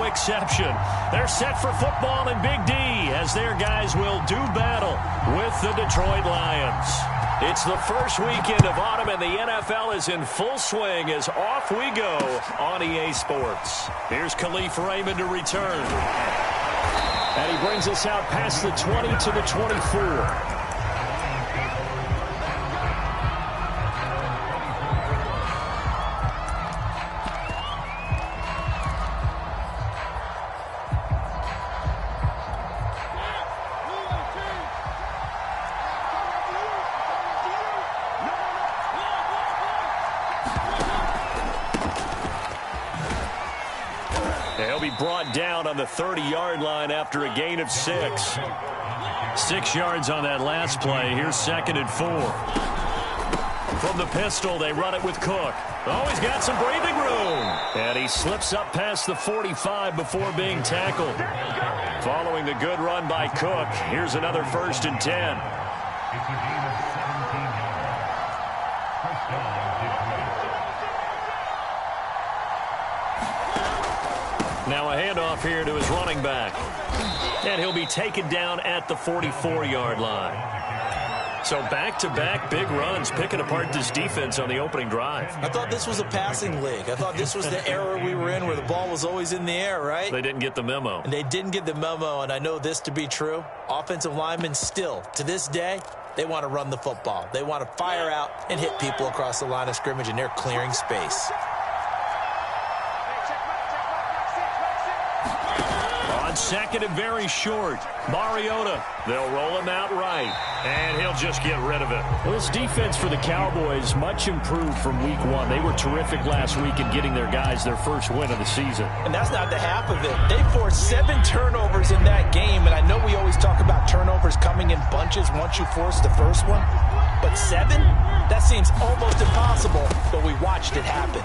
exception. They're set for football in Big D as their guys will do battle with the Detroit Lions. It's the first weekend of autumn, and the NFL is in full swing as off we go on EA Sports. Here's Khalif Raymond to return. And he brings us out past the 20 to the 24. He'll be brought down on the 30-yard line after a gain of 6. 6 yards on that last play. Here's 2nd and 4. From the pistol, they run it with Cook. Oh, he's got some breathing room. And he slips up past the 45 before being tackled. Following the good run by Cook, here's another 1st and 10. Now a handoff here to his running back. And he'll be taken down at the 44-yard line. So back-to-back big runs, picking apart this defense on the opening drive. I thought this was a passing league. I thought this was the era we were in where the ball was always in the air, right? They didn't get the memo. And they didn't get the memo, and I know this to be true. Offensive linemen still, to this day, they want to run the football. They want to fire out and hit people across the line of scrimmage, and they're clearing space. Second and very short. Mariota. They'll roll him out right. And he'll just get rid of it. Well, this defense for the Cowboys much improved from week 1. They were terrific last week in getting their guys their first win of the season. And that's not the half of it. They forced 7 turnovers in that game. And I know we always talk about turnovers coming in bunches once you force the first one. But 7? That seems almost impossible. But we watched it happen.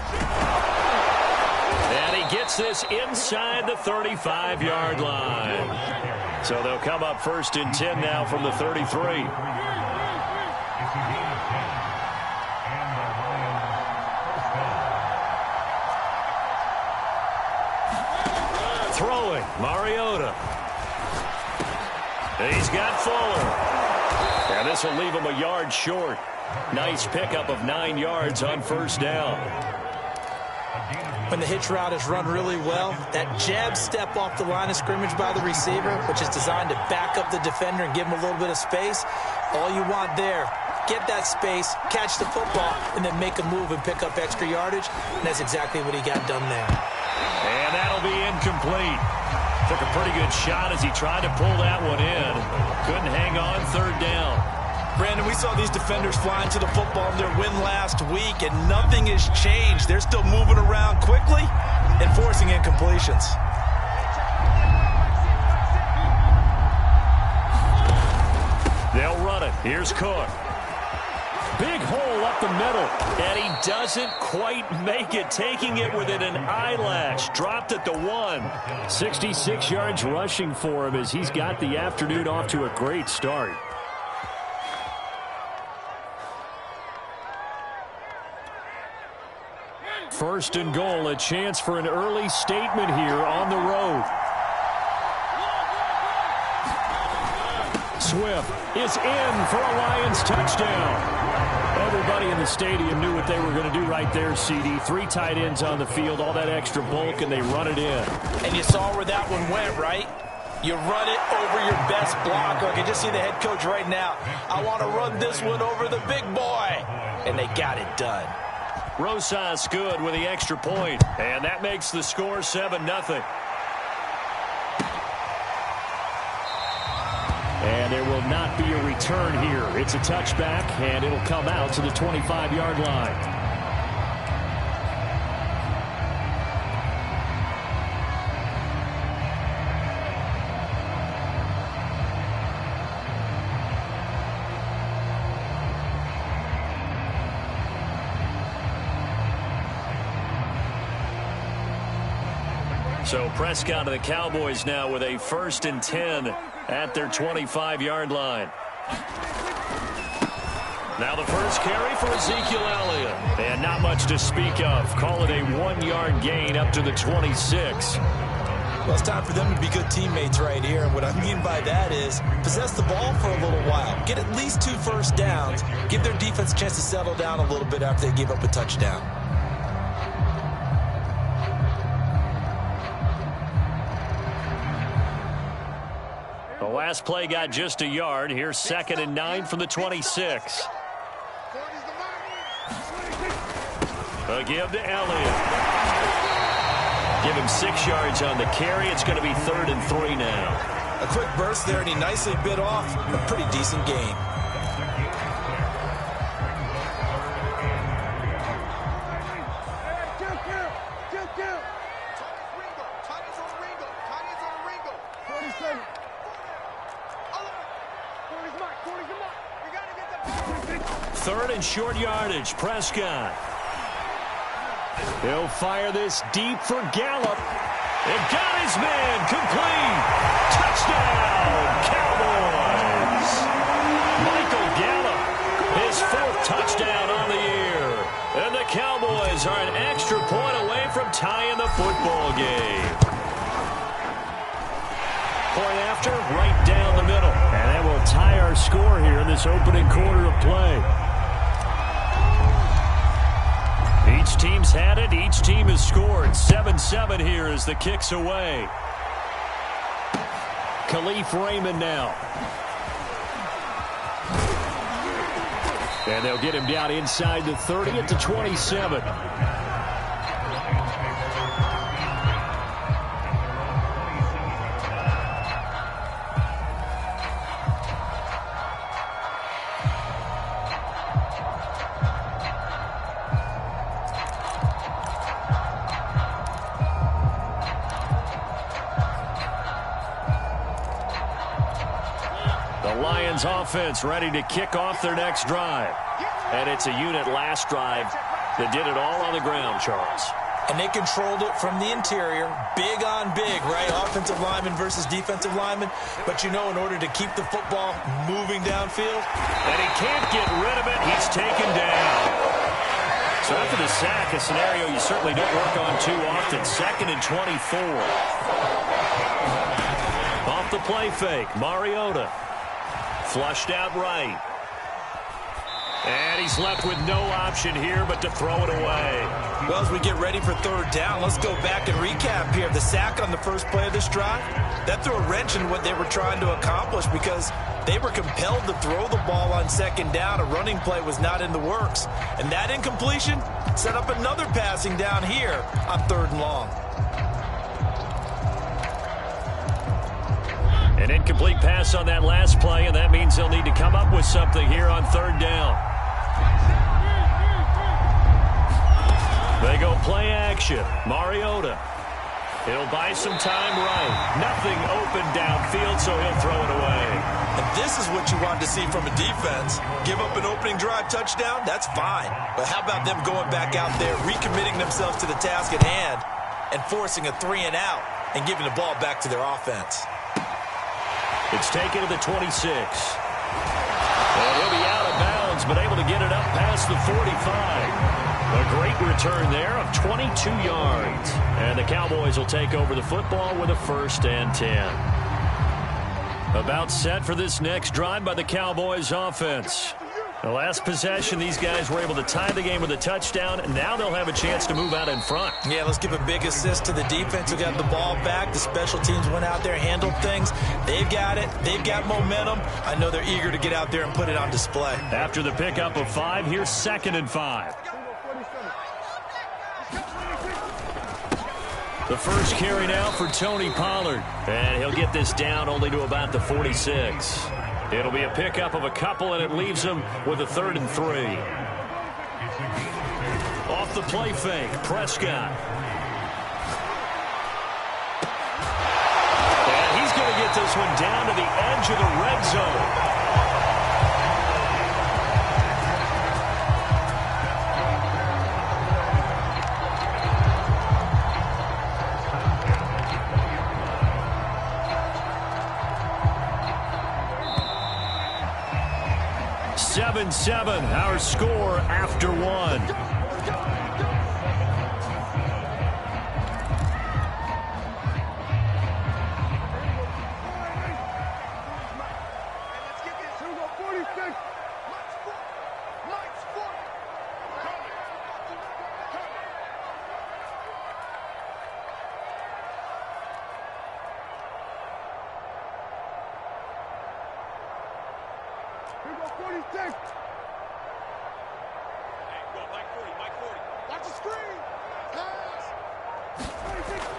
And he gets this inside the 35-yard line. So they'll come up 1st and 10 now from the 33. Throwing, Mariota. He's got Fuller. And this will leave him a yard short. Nice pickup of 9 yards on 1st down. When the hitch route is run really well, that jab step off the line of scrimmage by the receiver, which is designed to back up the defender and give him a little bit of space, all you want there, get that space, catch the football, and then make a move and pick up extra yardage, and that's exactly what he got done there. And that'll be incomplete. Took a pretty good shot as he tried to pull that one in. Couldn't hang on 3rd down. Brandon, we saw these defenders flying to the football in their win last week, and nothing has changed. They're still moving around quickly and forcing incompletions. They'll run it. Here's Cook. Big hole up the middle, and he doesn't quite make it, taking it within an eyelash. Dropped at the 1. 66 yards rushing for him as he's got the afternoon off to a great start. First and goal, a chance for an early statement here on the road. Swift is in for a Lions touchdown. Everybody in the stadium knew what they were going to do right there, CD. 3 tight ends on the field, all that extra bulk, and they run it in. And you saw where that one went, right? You run it over your best blocker. I can just see the head coach right now. I want to run this one over the big boy. And they got it done. Rosas good with the extra point, and that makes the score 7-0. And there will not be a return here. It's a touchback, and it'll come out to the 25-yard line. So Prescott and the Cowboys now with a 1st and 10 at their 25-yard line. Now the first carry for Ezekiel Elliott. And not much to speak of. Call it a 1-yard gain up to the 26. Well, it's time for them to be good teammates right here. And what I mean by that is possess the ball for a little while. Get at least 2 first downs. Give their defense a chance to settle down a little bit after they give up a touchdown. The last play got just a yard. Here's 2nd and 9 from the 26. A give to Elliott. Give him 6 yards on the carry. It's going to be 3rd and 3 now. A quick burst there, and he nicely bit off a pretty decent gain. Third and short yardage. Prescott. He'll fire this deep for Gallup. It got his man. Complete. Touchdown, Cowboys. Michael Gallup, his 4th touchdown on the year. And the Cowboys are an extra point away from tying the football game. Point after, right down the middle. And that will tie our score here in this opening quarter of play. Each team's had it. Each team has scored. 7-7 here as the kick's away. Khalif Raymond now. And they'll get him down inside the 30 at the 27. Offense ready to kick off their next drive. And it's a unit last drive that did it all on the ground, Charles. And they controlled it from the interior. Big on big, right? Offensive lineman versus defensive lineman. But, you know, in order to keep the football moving downfield. And he can't get rid of it. He's taken down. So after the sack, a scenario you certainly don't work on too often. 2nd and 24. Off the play fake, Mariota. Flushed out right. And he's left with no option here but to throw it away. Well, as we get ready for 3rd down, let's go back and recap here. The sack on the first play of this drive, that threw a wrench in what they were trying to accomplish because they were compelled to throw the ball on 2nd down. A running play was not in the works. And that incompletion set up another passing down here on 3rd and long. An incomplete pass on that last play, and that means they'll need to come up with something here on 3rd down. They go play action. Mariota. He'll buy some time right. Nothing open downfield, so he'll throw it away. And this is what you want to see from a defense. Give up an opening drive touchdown, that's fine. But how about them going back out there, recommitting themselves to the task at hand, and forcing a 3 and out, and giving the ball back to their offense. It's taken to the 26. And he'll be out of bounds, but able to get it up past the 45. A great return there of 22 yards. And the Cowboys will take over the football with a 1st and 10. About set for this next drive by the Cowboys offense. The last possession, these guys were able to tie the game with a touchdown, and now they'll have a chance to move out in front. Yeah, let's give a big assist to the defense who got the ball back. The special teams went out there, handled things. They've got it. They've got momentum. I know they're eager to get out there and put it on display. After the pickup of 5, here's 2nd and 5. The first carry now for Tony Pollard. And he'll get this down only to about the 46. It'll be a pickup of a couple, and it leaves him with a 3rd and 3. Off the play fake, Prescott. And he's going to get this one down to the edge of the red zone. Seven, our score after 1.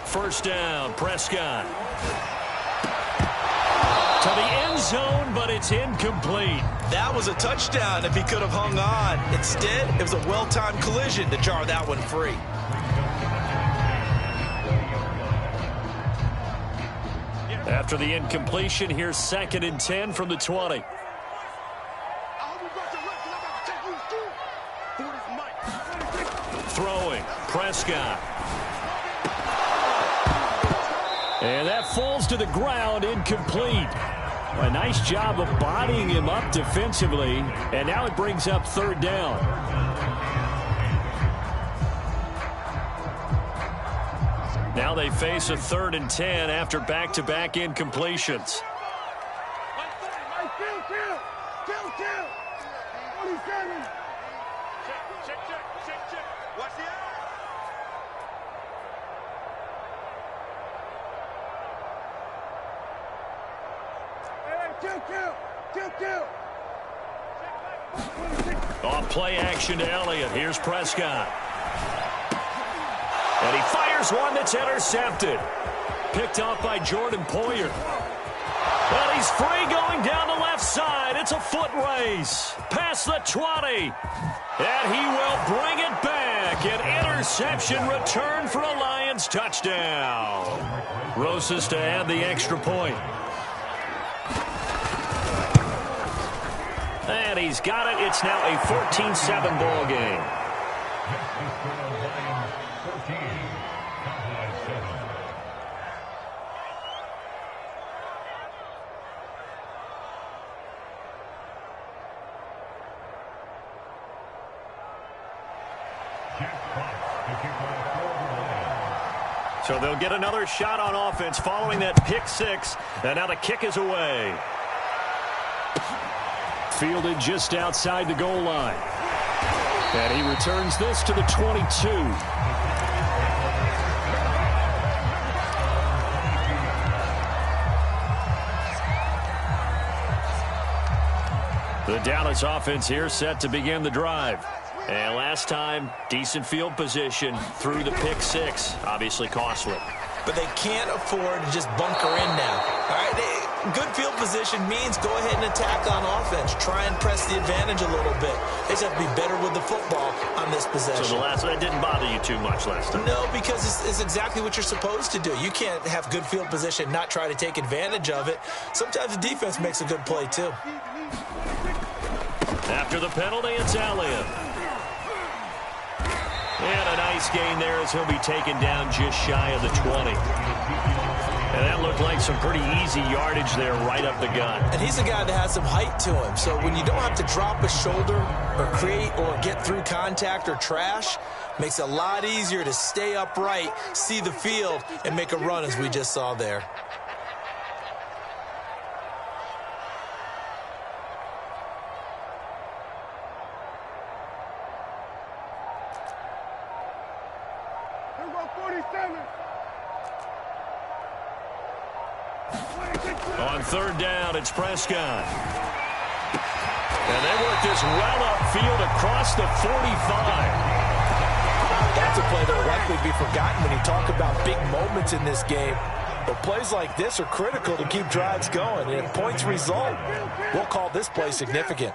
First down, Prescott. To the end zone, but it's incomplete. That was a touchdown if he could have hung on. Instead, it was a well-timed collision to jar that one free. After the incompletion, here's 2nd and 10 from the 20. Throwing, Prescott. And that falls to the ground, incomplete. A nice job of bodying him up defensively, and now it brings up 3rd down. Now they face a 3rd and 10 after back-to-back incompletions. Off play action to Elliott. Here's Prescott. And he fires one that's intercepted. Picked off by Jordan Poyer. And he's free going down the left side. It's a foot race. Past the 20. And he will bring it back. An interception return for a Lions touchdown. Rosas to add the extra point. And he's got it. It's now a 14-7 ball game. So they'll get another shot on offense following that pick six. And now the kick is away. Fielded just outside the goal line. And he returns this to the 22. The Dallas offense here set to begin the drive. And last time, decent field position through the pick six. Obviously costly. But they can't afford to just bunker in now. All right, good field position means go ahead and attack on offense. Try and press the advantage a little bit. They just have to be better with the football on this possession. So that didn't bother you too much last time? No, because it's exactly what you're supposed to do. You can't have good field position, not try to take advantage of it. Sometimes the defense makes a good play, too. After the penalty, it's Elliott. And a nice gain there as he'll be taken down just shy of the 20. And that looked like some pretty easy yardage there right up the gut. And he's a guy that has some height to him. So when you don't have to drop a shoulder or create or get through contact or trash, makes it a lot easier to stay upright, see the field, and make a run as we just saw there. On 3rd down, it's Prescott. And they work this well upfield across the 45. That's a play that will likely be forgotten when you talk about big moments in this game. But plays like this are critical to keep drives going. And if points result, we'll call this play significant.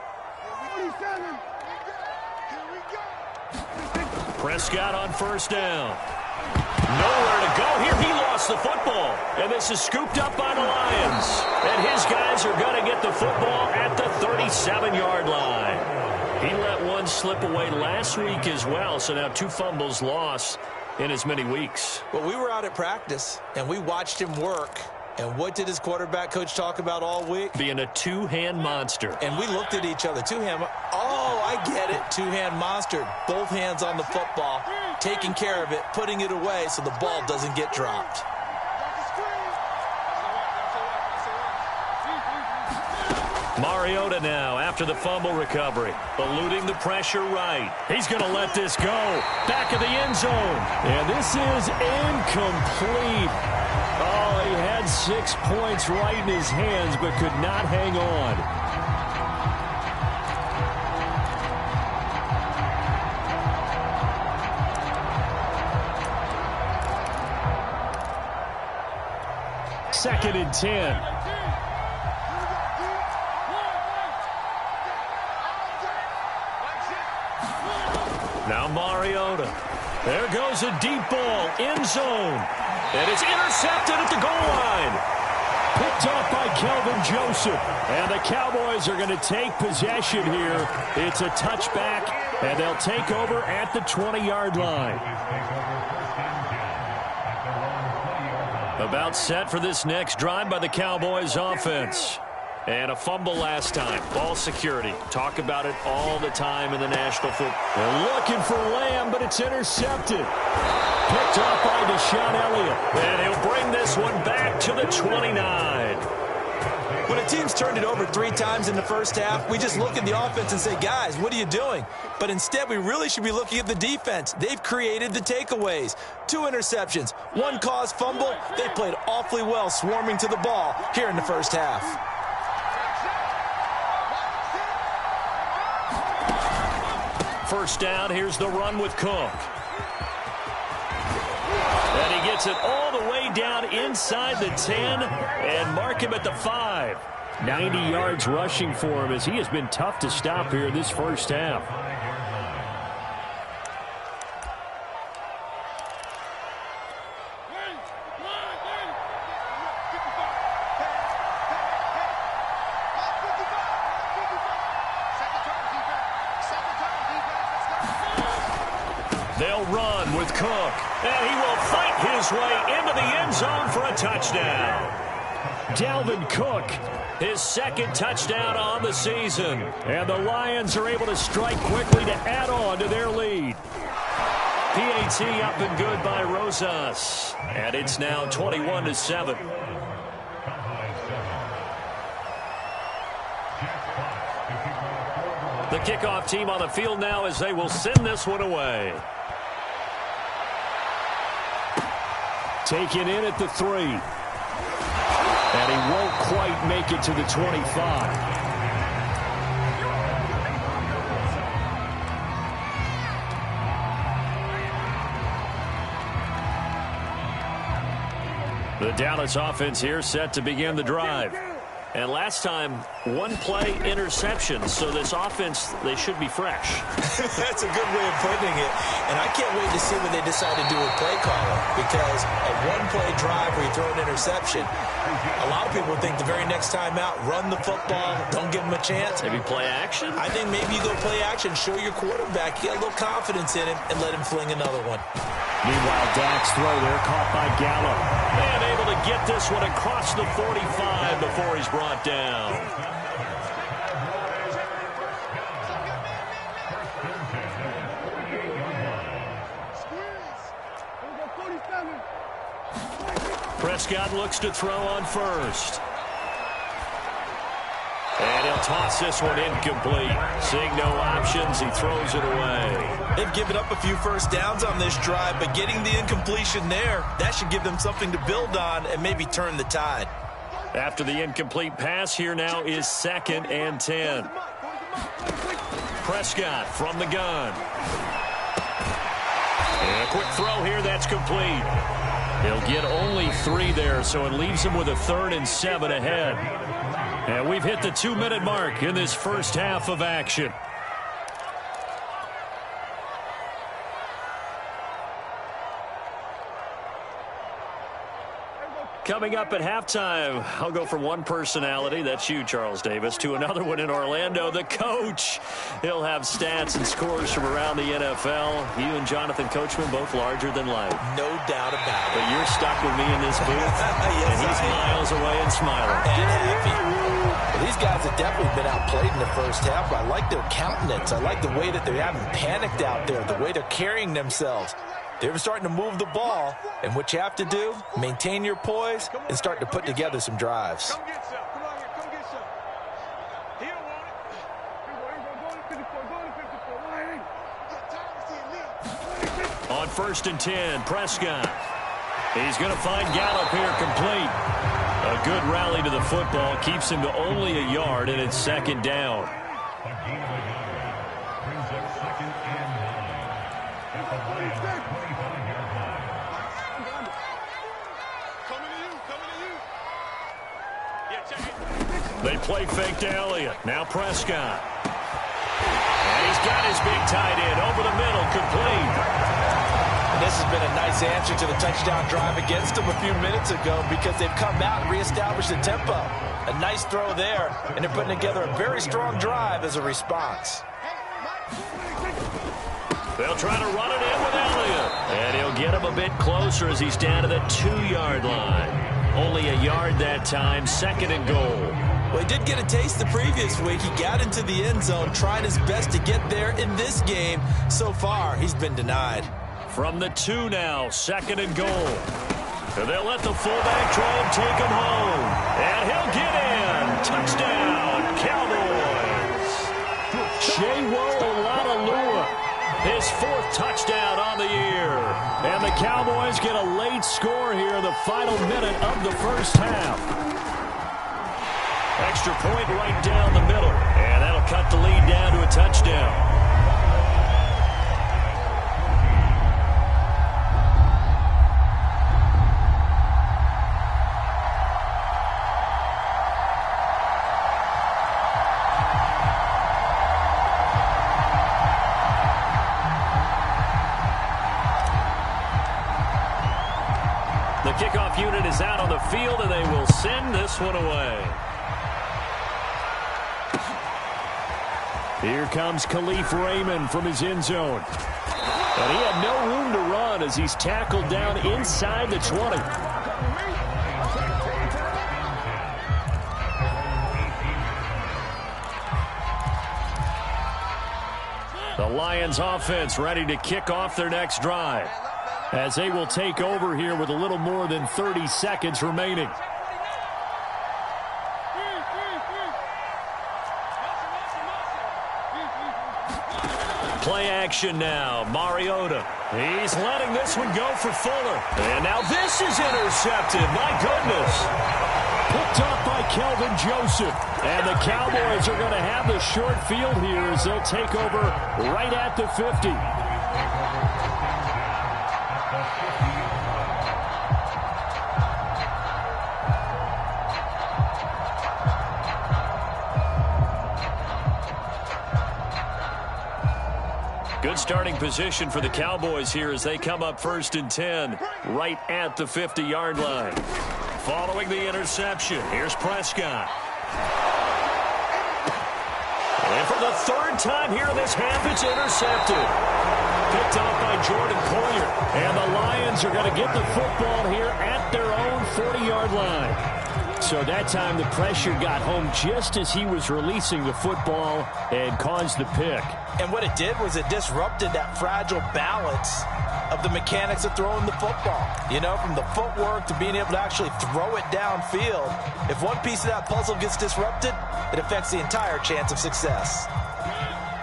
Prescott on 1st down. Nowhere to go here. He lost the football. And this is scooped up by the Lions. And his guys are going to get the football at the 37-yard line. He let one slip away last week as well. So now 2 fumbles lost in as many weeks. Well, we were out at practice, and we watched him work. And what did his quarterback coach talk about all week? Being a two-hand monster. And we looked at each other. Two-hand. Oh, I get it. Two-hand monster. Both hands on the football. Taking care of it. Putting it away so the ball doesn't get dropped. Mariota now after the fumble recovery. Eluding the pressure right. He's going to let this go. Back of the end zone. And this is incomplete. Oh, he had 6 points right in his hands but could not hang on. 2nd and 10. Now Mariota. There goes a deep ball, end zone. And it's intercepted at the goal line. Picked off by Kelvin Joseph. And the Cowboys are going to take possession here. It's a touchback, and they'll take over at the 20-yard line. About set for this next drive by the Cowboys offense. And a fumble last time. Ball security. Talk about it all the time in the National Football. They're looking for Lamb, but it's intercepted. Picked off by Deshaun Elliott. And he'll bring this one back to the 29. When a team's turned it over 3 times in the first half, we just look at the offense and say, guys, what are you doing? But instead, we really should be looking at the defense. They've created the takeaways. 2 interceptions, 1 caused fumble. They played awfully well swarming to the ball here in the first half. First down, here's the run with Cook. And he gets it all the way down inside the 10 and mark him at the 5. 90 yards rushing for him as he has been tough to stop here this first half. They'll run with Cook, and he will fight his way into the end zone for a touchdown. Dalvin Cook, his 2nd touchdown on the season. And the Lions are able to strike quickly to add on to their lead. PAT up and good by Rosas. And it's now 21-7. The kickoff team on the field now as they will send this one away. Taken in at the 3. And he won't quite make it to the 25. The Dallas offense here set to begin the drive. And last time, 1-play interception. So this offense, they should be fresh. That's a good way of putting it. And I can't wait to see what they decide to do with play calling. Because a 1-play drive where you throw an interception, a lot of people think the very next time out, run the football, don't give them a chance. Maybe play action? I think maybe you go play action, show your quarterback, get a little confidence in him, and let him fling another one. Meanwhile, Dak's throw there caught by Gallup. And able to get this one across the 45 before he's brought down. Prescott looks to throw on first. And he'll toss this one incomplete. Seeing no options, he throws it away. They've given up a few first downs on this drive, but getting the incompletion there, that should give them something to build on and maybe turn the tide. After the incomplete pass, here now is 2nd and 10. Prescott from the gun. And a quick throw here, that's complete. He'll get only 3 there, so it leaves him with a 3rd and 7 ahead. And we've hit the 2-minute mark in this first half of action. Coming up at halftime, I'll go from one personality, that's you, Charles Davis, to another one in Orlando, the coach. He'll have stats and scores from around the NFL. You and Jonathan Coachman, both larger than life. No doubt about it. But you're stuck with me in this booth, yes, and he's miles away and smiling. And happy. Well, these guys have definitely been outplayed in the first half, but I like their countenance. I like the way that they haven't panicked out there, the way they're carrying themselves. They're starting to move the ball, and what you have to do, maintain your poise and start to put together some drives. Come get some. Come on here. Come get some. He don't want it. On 1st and 10, Prescott. He's going to find Gallup here complete. A good rally to the football keeps him to only a yard, and it's 2nd down. They play fake to Elliott. Now Prescott. And he's got his big tight end over the middle, complete. And this has been a nice answer to the touchdown drive against them a few minutes ago because they've come out and reestablished the tempo. A nice throw there, and they're putting together a very strong drive as a response. They'll try to run it in with Elliott. And he'll get him a bit closer as he's down to the 2-yard line. Only a yard that time, 2nd and goal. Well, he did get a taste the previous week. He got into the end zone, trying his best to get there in this game. So far, he's been denied. From the 2 now, 2nd and goal. And they'll let the fullback try and take him home. And he'll get in. Touchdown, Cowboys. Oladaluwa, his 4th touchdown on the year. And the Cowboys get a late score here in the final minute of the first half. Extra point right down the middle. And that'll cut the lead down to a touchdown. The kickoff unit is out on the field, and they will send this one away. Here comes Khalif Raymond from his end zone. And he had no room to run as he's tackled down inside the 20. The Lions offense ready to kick off their next drive, as they will take over here with a little more than 30 seconds remaining. Play action now. Mariota. He's letting this one go for Fuller. And now this is intercepted. My goodness. Picked off by Kelvin Joseph. And the Cowboys are going to have the short field here as they'll take over right at the 50. Good starting position for the Cowboys here as they come up 1st and 10 right at the 50-yard line. Following the interception, here's Prescott. And for the 3rd time here in this half, it's intercepted. Picked off by Jordan Poyer. And the Lions are going to get the football here at their own 40-yard line. So that time the pressure got home just as he was releasing the football and caused the pick. And what it did was it disrupted that fragile balance of the mechanics of throwing the football. You know, from the footwork to being able to actually throw it downfield. If one piece of that puzzle gets disrupted, it affects the entire chance of success.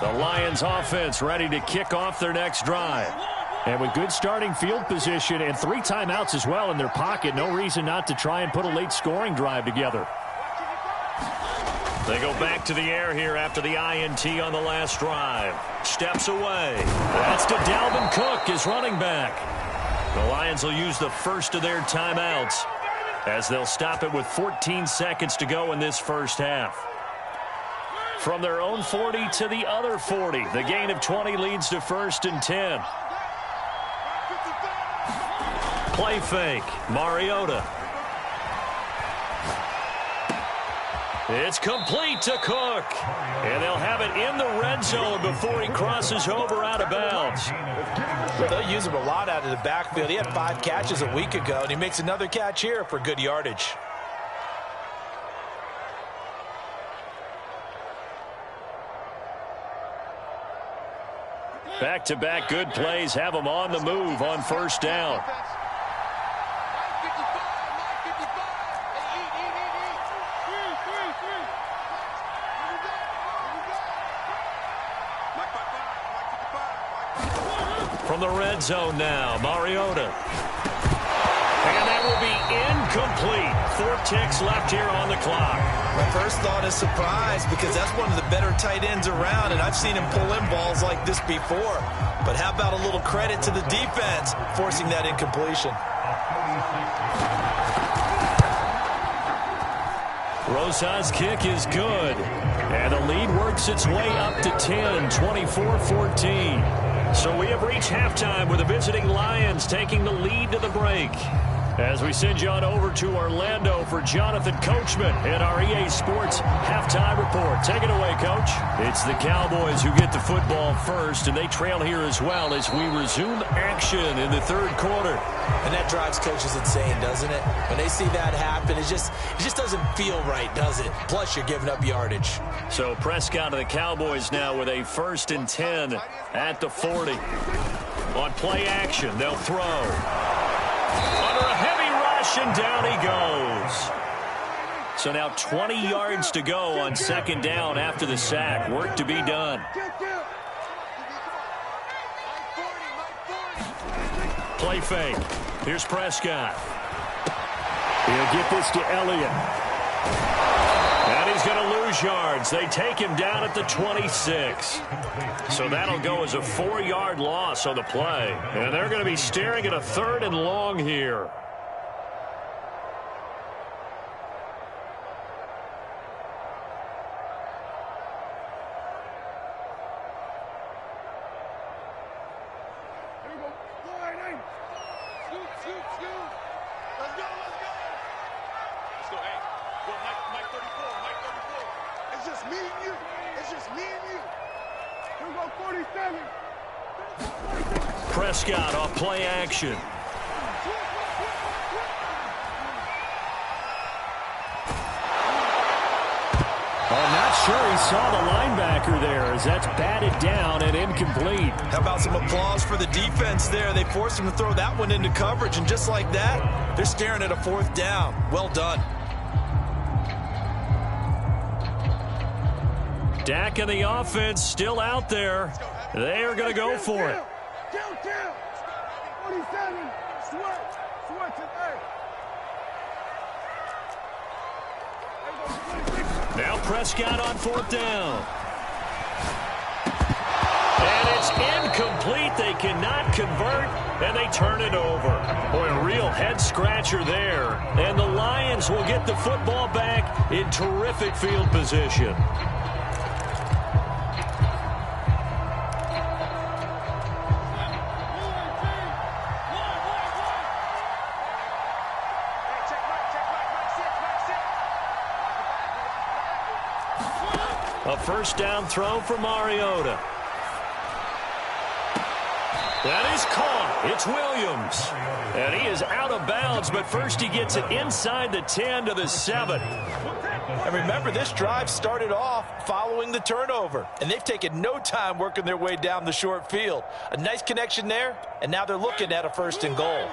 The Lions offense ready to kick off their next drive. And with good starting field position and 3 timeouts as well in their pocket, no reason not to try and put a late scoring drive together. They go back to the air here after the INT on the last drive. Steps away. That's to Dalvin Cook, his running back. The Lions will use the first of their timeouts as they'll stop it with 14 seconds to go in this first half. From their own 40 to the other 40, the gain of 20 leads to 1st and 10. Play fake. Mariota. It's complete to Cook. And they'll have it in the red zone before he crosses over out of bounds. Well, they'll use him a lot out of the backfield. He had 5 catches a week ago, and he makes another catch here for good yardage. Back-to-back good plays have them on the move on 1st down. From the red zone now, Mariota. And that will be incomplete. 4 ticks left here on the clock. My first thought is surprise because that's one of the better tight ends around, and I've seen him pull in balls like this before. But how about a little credit to the defense forcing that incompletion? Rosas' kick is good. And the lead works its way up to 10, 24-14. So we have reached halftime with the visiting Lions taking the lead to the break. As we send you on over to Orlando for Jonathan Coachman in our EA Sports Halftime Report. Take it away, Coach. It's the Cowboys who get the football first, and they trail here as well as we resume action in the third quarter. And that drives coaches insane, doesn't it? When they see that happen, it just doesn't feel right, does it? Plus, you're giving up yardage. So Prescott of the Cowboys now with a 1st and 10 at the 40. On play action, they'll throw. Under a heavy rush, and down he goes. So now 20 yards to go on 2nd down after the sack. Work to be done. Play fake. Here's Prescott. He'll get this to Elliott. And he's going to lose yards. They take him down at the 26. So that'll go as a 4-yard loss on the play. And they're going to be staring at a 3rd and long here. Prescott off play action. I'm not sure he saw the linebacker there as that's batted down and incomplete. How about some applause for the defense there? They forced him to throw that one into coverage, and just like that, they're staring at a 4th down. Well done. Dak and the offense still out there. They are going to go for it. 47. Now Prescott on 4th down. And it's incomplete. They cannot convert, and they turn it over. Boy, a real head-scratcher there. And the Lions will get the football back in terrific field position. A 1st down throw for Mariota. That is caught. It's Williams. And he is out of bounds, but first he gets it inside the 10 to the 7. And remember, this drive started off following the turnover, and they've taken no time working their way down the short field. A nice connection there, and now they're looking at a 1st and goal.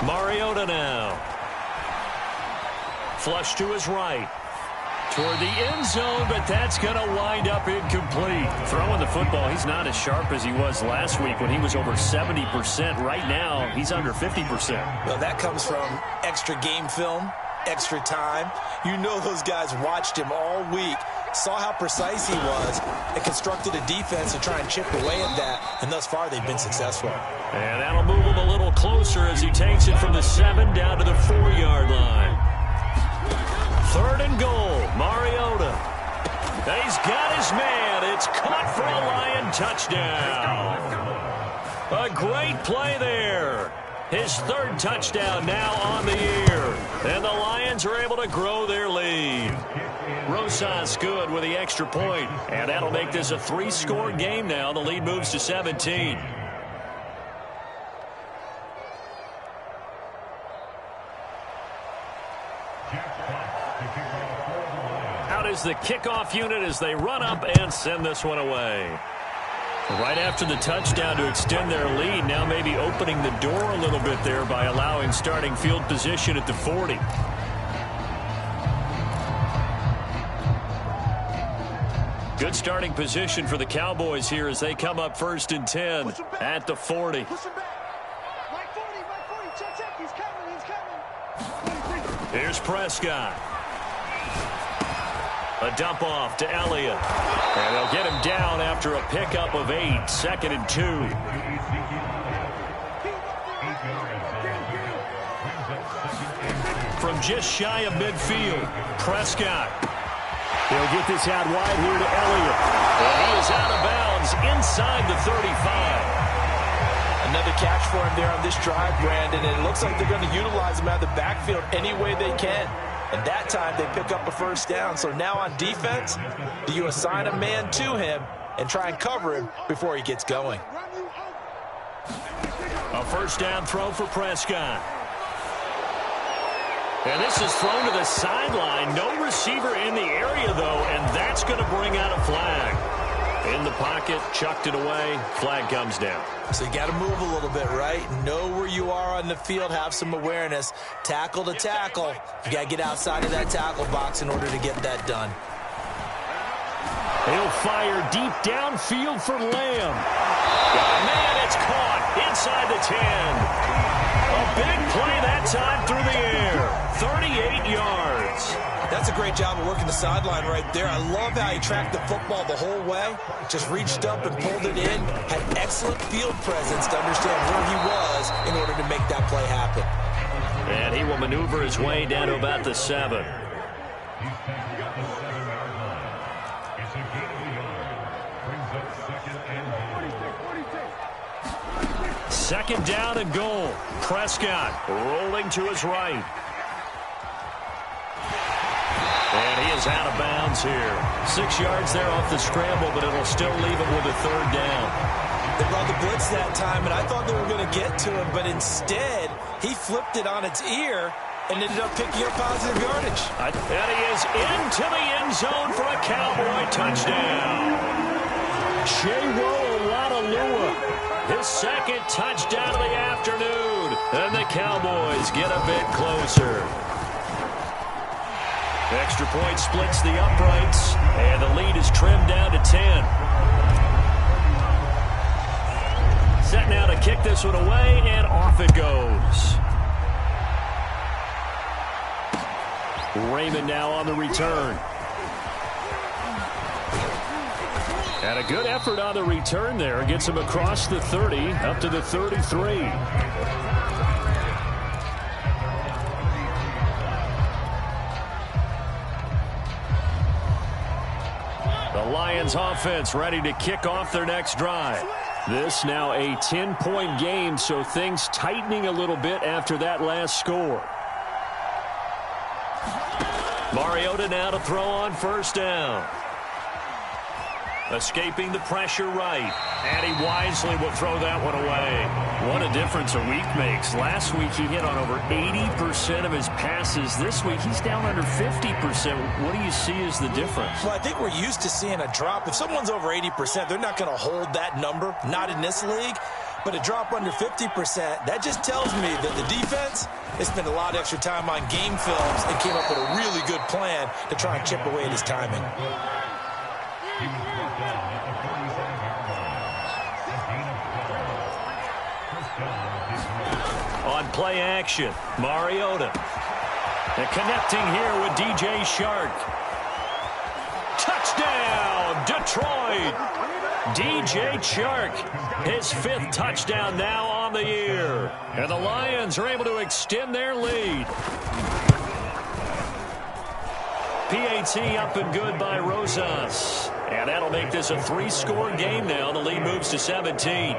Mariota now. Flush to his right. Toward the end zone, but that's going to wind up incomplete. Throwing the football, he's not as sharp as he was last week when he was over 70%. Right now, he's under 50%. Well, that comes from extra game film, extra time. You know those guys watched him all week, saw how precise he was, and constructed a defense to try and chip away at that. And thus far, they've been successful. And that'll move him a little closer as he takes it from the 7 down to the 4-yard line. 3rd and goal, Mariota. He's got his man. It's caught for a Lion touchdown. A great play there. His 3rd touchdown now on the year. And the Lions are able to grow their lead. Rosas good with the extra point. And that'll make this a 3-score game now. The lead moves to 17. Out is the kickoff unit as they run up and send this one away. Right after the touchdown to extend their lead, now maybe opening the door a little bit there by allowing starting field position at the 40. Good starting position for the Cowboys here as they come up 1st and 10 at the 40. Here's Prescott. A dump off to Elliott. And they'll get him down after a pickup of 8, 2nd and 2. From just shy of midfield, Prescott. He'll get this out wide here to Elliott. And he is out of bounds inside the 35. Another catch for him there on this drive, Brandon, and it looks like they're going to utilize him out of the backfield any way they can. And that time they pick up a first down. So now on defense, do you assign a man to him and try and cover him before he gets going? A first down throw for Prescott. And this is thrown to the sideline. No receiver in the area, though, and that's going to bring out a flag. In the pocket, chucked it away, flag comes down. So you got to move a little bit, right? Know where you are on the field, have some awareness. Tackle to tackle. You got to get outside of that tackle box in order to get that done. He'll fire deep downfield for Lamb. Oh, man, it's caught inside the 10. A big play that time through the air. 38 yards. That's a great job of working the sideline right there. I love how he tracked the football the whole way. Just reached up and pulled it in. Had excellent field presence to understand where he was in order to make that play happen. And he will maneuver his way down to about the 7. Second down and goal. Prescott rolling to his right. And he is out of bounds here. 6 yards there off the scramble, but it'll still leave him with a third down. They brought the blitz that time, and I thought they were going to get to him, but instead, he flipped it on its ear and ended up picking up positive yardage. And he is into the end zone for a Cowboy touchdown. Chewo Oladolua, his second touchdown of the afternoon. And the Cowboys get a bit closer. Extra point splits the uprights, and the lead is trimmed down to 10. Set now to kick this one away, and off it goes. Raymond now on the return. And a good effort on the return there. Gets him across the 30, up to the 33. The Lions offense ready to kick off their next drive. This now a 10-point game, so things tightening a little bit after that last score. Mariota now to throw on first down. Escaping the pressure right. And he wisely will throw that one away. What a difference a week makes. Last week he hit on over 80% of his passes. This week he's down under 50%. What do you see as the difference? Well, I think we're used to seeing a drop. If someone's over 80%, they're not going to hold that number. Not in this league. But a drop under 50%, that just tells me that the defense has spent a lot of extra time on game films and came up with a really good plan to try and chip away at his timing. On play action, Mariota. And connecting here with DJ Shark. Touchdown, Detroit. DJ Shark, his 5th touchdown now on the year. And the Lions are able to extend their lead. PAT up and good by Rosas. And that'll make this a 3-score game now. The lead moves to 17.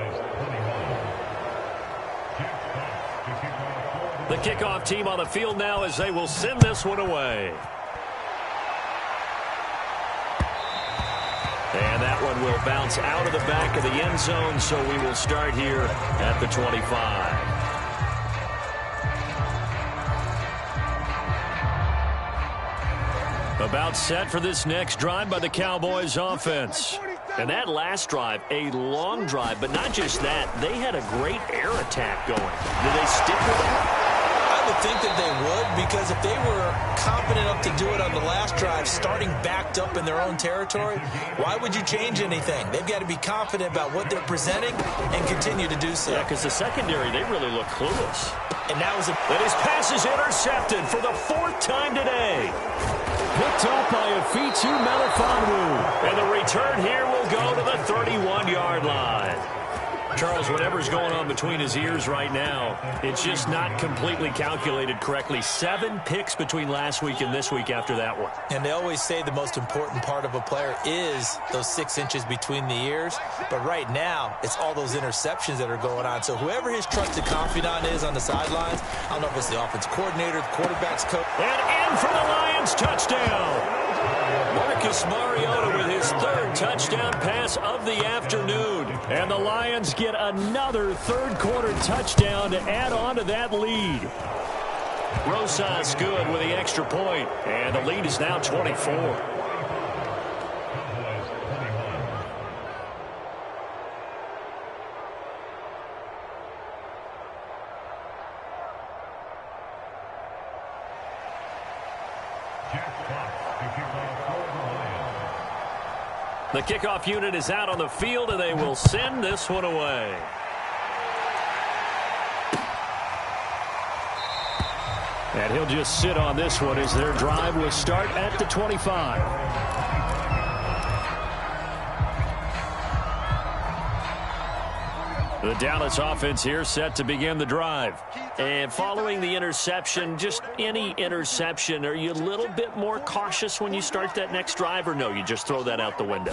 The kickoff team on the field now as they will send this one away. And that one will bounce out of the back of the end zone, so we will start here at the 25. About set for this next drive by the Cowboys offense. And that last drive, a long drive, but not just that. They had a great air attack going. Did they stick with that? I would think that they would, because if they were confident enough to do it on the last drive, starting backed up in their own territory, why would you change anything? They've got to be confident about what they're presenting and continue to do so. Yeah, because the secondary, they really look clueless. And that was But his pass is intercepted for the 4th time today. picked up by a Fitu Melifonwu. And the return here will go to the 31-yard line. Charles, whatever's going on between his ears right now, it's just not completely calculated correctly. 7 picks between last week and this week after that one. And they always say the most important part of a player is those 6 inches between the ears. But right now, it's all those interceptions that are going on. So whoever his trusted confidant is on the sidelines, I don't know if it's the offense coordinator, the quarterback's coach. And in for the Lions, touchdown. Marcus Mariota with his 3rd touchdown pass of the afternoon. And the Lions get another third-quarter touchdown to add on to that lead. Rosas good with the extra point, and the lead is now 24. The kickoff unit is out on the field, and they will send this one away. And he'll just sit on this one as their drive will start at the 25. The Dallas offense here set to begin the drive. And following the interception, just any interception, are you a little bit more cautious when you start that next drive, or no, you just throw that out the window?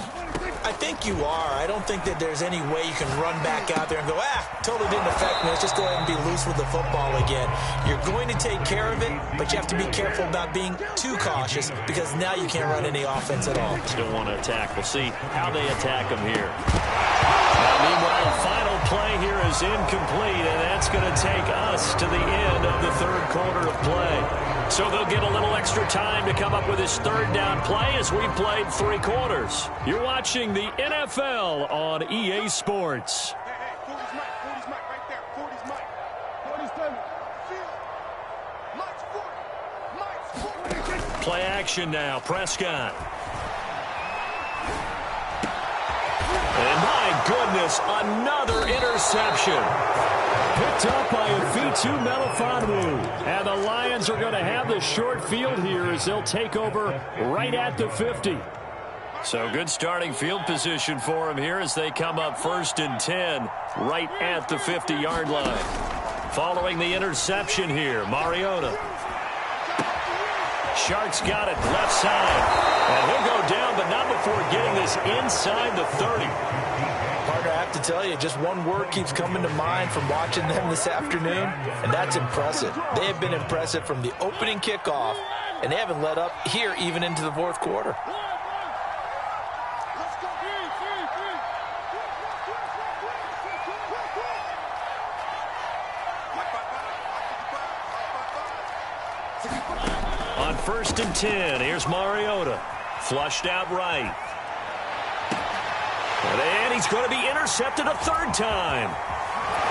I think you are. I don't think that there's any way you can run back out there and go, totally didn't affect me. Let's just go ahead and be loose with the football again. You're going to take care of it, but you have to be careful about being too cautious because now you can't run any offense at all. Still want to attack. We'll see how they attack them here. Meanwhile, the final play here is incomplete, and that's going to take us to the end of the third quarter of play. So they'll get a little extra time to come up with his 3rd down play as we played 3 quarters. You're watching the NFL on EA Sports. Hey, 40's Mike. 40's Mike right there. 40's Mike. 40's coming. Field. Mike's 40. Mike's 40. Play action now. Prescott. And my goodness, another interception. Picked up by a Fitu Melifonwu. And the Lions are going to have the short field here as they'll take over right at the 50. So good starting field position for them here as they come up 1st and 10 right at the 50-yard line. Following the interception here, Mariota. Shark's got it left side. And he'll go down, but not before getting this inside the 30. Partner, I have to tell you, just one word keeps coming to mind from watching them this afternoon, and that's impressive. They have been impressive from the opening kickoff, and they haven't let up here even into the 4th quarter. On 1st and 10, here's Mariota. Flushed out right. And he's going to be intercepted a 3rd time.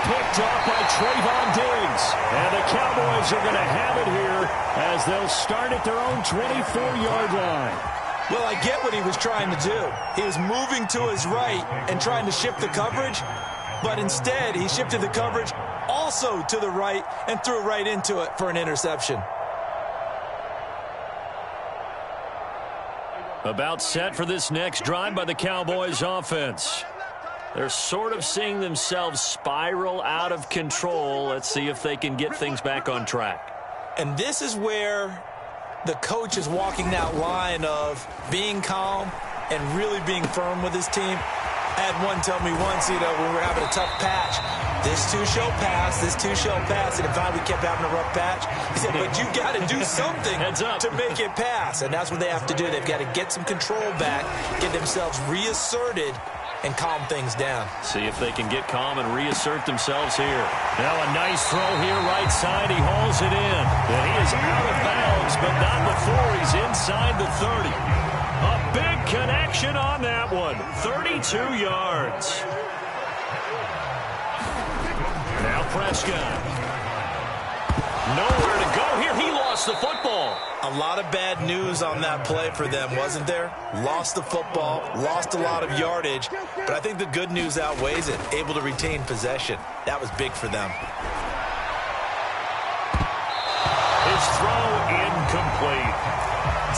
Picked up by Trayvon Diggs. And the Cowboys are going to have it here as they'll start at their own 24-yard line. Well, I get what he was trying to do. He was moving to his right and trying to shift the coverage, but instead he shifted the coverage also to the right and threw right into it for an interception. About set for this next drive by the Cowboys offense. They're sort of seeing themselves spiral out of control. Let's see if they can get things back on track. And this is where the coach is walking that line of being calm and really being firm with his team. I had one tell me once, when we were having a tough patch, this too shall pass, this too shall pass, and if we kept having a rough patch, he said, but you got to do something to make it pass, and that's what they have to do. They've got to get some control back, get themselves reasserted, and calm things down. See if they can get calm and reassert themselves here. Now a nice throw here, right side. He hauls it in. And he is out of bounds, but not before he's inside the 30. A big connection on that one. 32 yards. Now Prescott. Nowhere to go here. He lost the football. A lot of bad news on that play for them, wasn't there? Lost the football, lost a lot of yardage, but I think the good news outweighs it. Able to retain possession. That was big for them. His throw incomplete.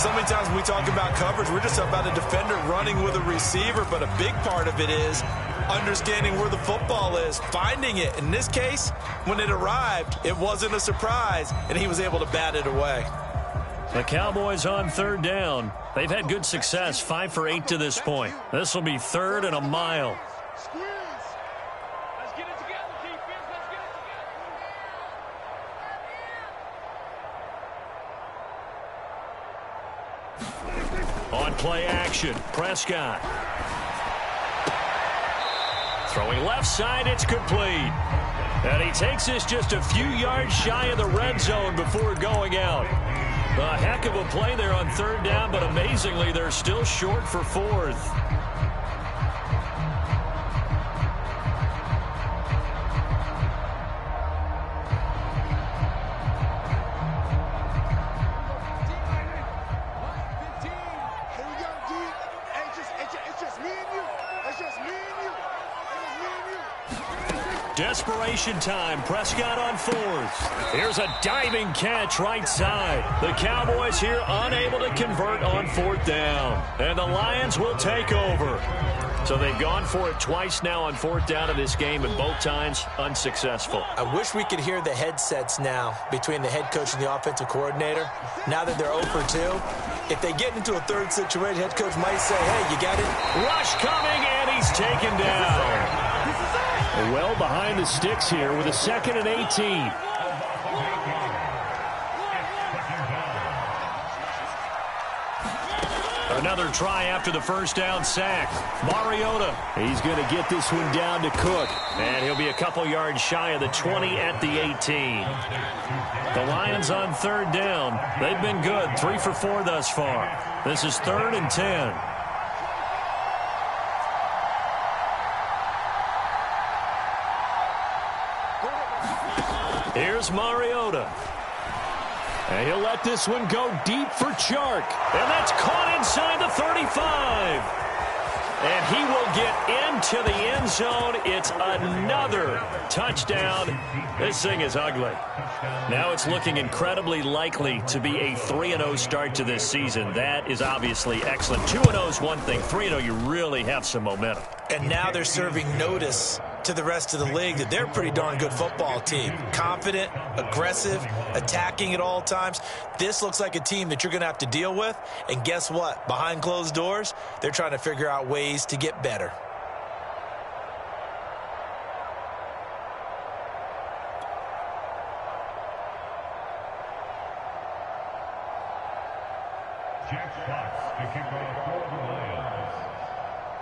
So many times when we talk about coverage, we're just about a defender running with a receiver, but a big part of it is understanding where the football is, finding it. In this case, when it arrived, it wasn't a surprise, and he was able to bat it away. The Cowboys on third down. They've had good success, 5 for 8 to this point. This will be 3rd and a mile. Let's get it together, defense. Let's get it together. On play action, Prescott. Throwing left side, it's complete. And he takes this just a few yards shy of the red zone before going out. A heck of a play there on third down, but amazingly, they're still short for 4th. Desperation time. Prescott on 4th. Here's a diving catch right side. The Cowboys here unable to convert on 4th down. And the Lions will take over. So they've gone for it twice now on 4th down in this game, and both times unsuccessful. I wish we could hear the headsets now between the head coach and the offensive coordinator. Now that they're 0 for 2, if they get into a third situation, head coach might say, hey, you got it? Rush coming, and he's taken down. Well behind the sticks here with a 2nd and 18. Another try after the first down sack. Mariota, he's going to get this one down to Cook. And he'll be a couple yards shy of the 20 at the 18. The Lions on third down. They've been good, 3 for 4 thus far. This is 3rd and 10. Here's Mariota. And he'll let this one go deep for Chark. And that's caught inside the 35. And he will get into the end zone. It's another touchdown. This thing is ugly. Now it's looking incredibly likely to be a 3-0 start to this season. That is obviously excellent. 2-0 is one thing. 3-0, you really have some momentum. And now they're serving notice to the rest of the league that they're a pretty darn good football team. Confident, aggressive, attacking at all times. This looks like a team that you're going to have to deal with. And guess what? Behind closed doors, they're trying to figure out ways to get better.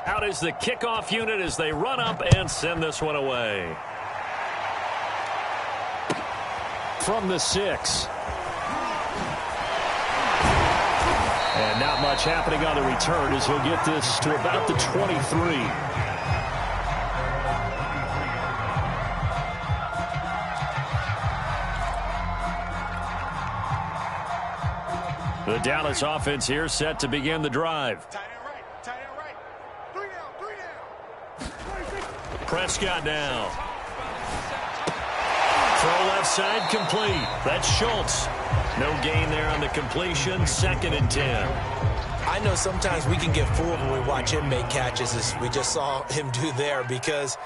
Out is the kickoff unit as they run up and send this one away. From the 6. And not much happening on the return as he'll get this to about the 23. The Dallas offense here set to begin the drive. Prescott now. Throw left side complete. That's Schultz. No gain there on the completion. 2nd and 10. I know sometimes we can get fooled when we watch him make catches, as we just saw him do there, because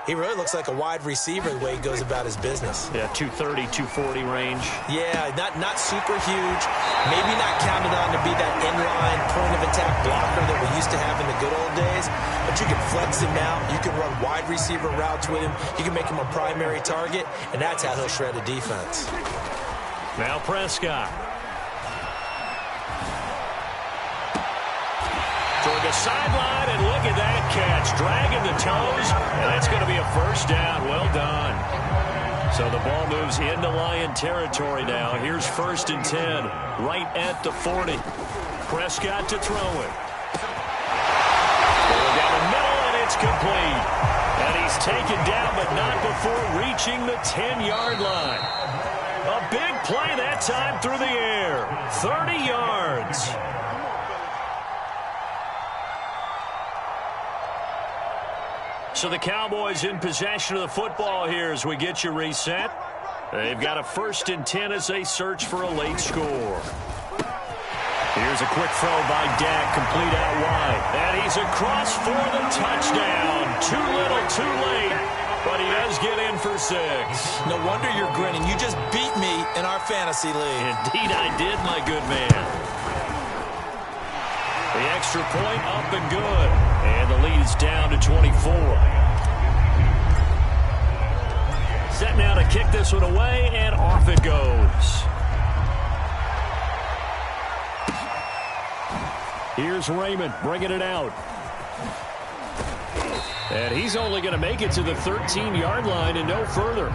he really looks like a wide receiver the way he goes about his business. Yeah, 230, 240 range. Yeah, not super huge. Maybe not counted on to be that inline point-of-attack blocker that we used to have in the good old days. But you can flex him out. You can run wide receiver routes with him. You can make him a primary target, and that's how he'll shred a defense. Now Prescott. Toward the sideline, and look at that catch. Dragging the toes, and that's going to be a first down. Well done. So the ball moves into Lion territory now. Here's 1st and 10, right at the 40. Prescott to throw it. Going down the middle, and it's complete. And he's taken down, but not before reaching the 10-yard line. A big play that time through the air. 30 yards. So the Cowboys in possession of the football here as we get you reset. They've got a 1st and 10 as they search for a late score. Here's a quick throw by Dak, complete out wide. And he's across for the touchdown. Too little, too late. But he does get in for 6. No wonder you're grinning. You just beat me in our fantasy league. Indeed I did, my good man. The extra point up and good. And the lead is down to 24. Set now to kick this one away, and off it goes. Here's Raymond bringing it out. And he's only going to make it to the 13-yard line and no further.